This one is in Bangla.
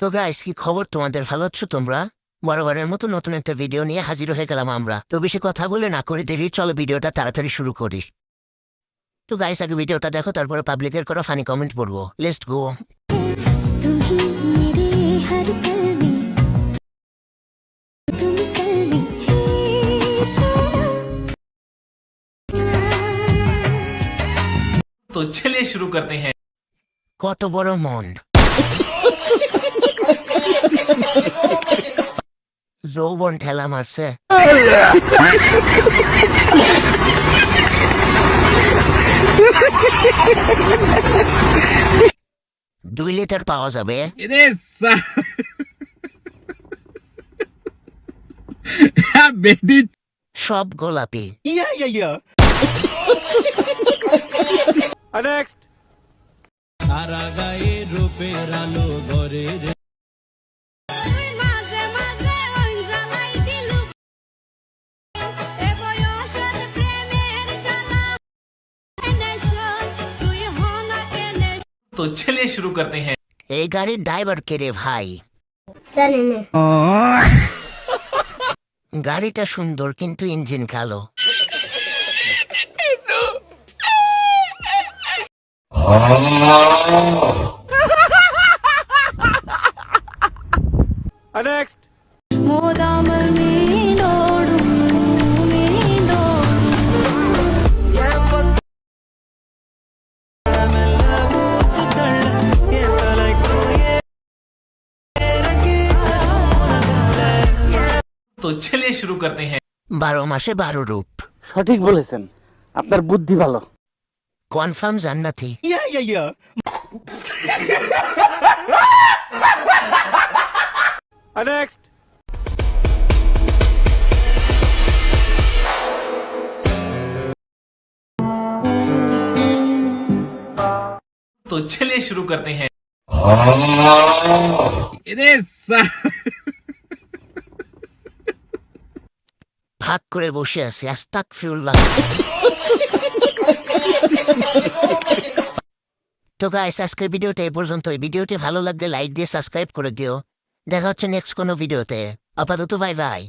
তো গাইস, কি খবর তোমাদের? ভালো আছো তোমরা? বরাবরের মতো নতুন একটা ভিডিও নিয়ে হাজির হয়ে গেলাম আমরা। তো বেশি কথা বলে না করে দেরি, চলো ভিডিওটা তাড়াতাড়ি শুরু করি। তো গাইস, আগে ভিডিওটা দেখো, তারপরে পাবলিকের করা ফানি কমেন্ট পড়বো। Let's go. तू ही मेरे हर पल में तुम कल में है सोना तो चलिए शुरू करते हैं। কত বড় মন! যৌবন ঠেলা মারছে। দুই লিটার পাওয়া যাবে। बेटी সব গোলাপি। সারা গায়ে রূপের আলো গরে রে মাঝে মাঝে ওই জ্বালাই দিলু এ বয়সের প্রেমের জ্বালা নেশা তুই হনা কেনে तो चलिए शुरू करते हैं। এই গাড়ির ড্রাইভার কে রে ভাই? জানি না গাড়িটা সুন্দর কিন্তু ইঞ্জিন কালো। മോദാമൽ മീനോടും மூச்சு தள்ள என் தலைக்கும் तो चलिए शुरू करते हैं। 12 মাসে 12 রূপ। সঠিক বলেছেন, আপনার বুদ্ধি ভালো। কনফার্ম জান্নাতি। तो चलिए शुरू करते हैं। ভাগ করে বসে আছে। আস্তাগফিরুল্লাহ। তো গাইস, আজকের ভিডিওটা এই পর্যন্ত। এই ভিডিওটি ভালো লাগলে লাইক দিয়ে সাবস্ক্রাইব করে দিও। দেখা হচ্ছে নেক্সট কোনো ভিডিওতে। আপাতত বাই বাই।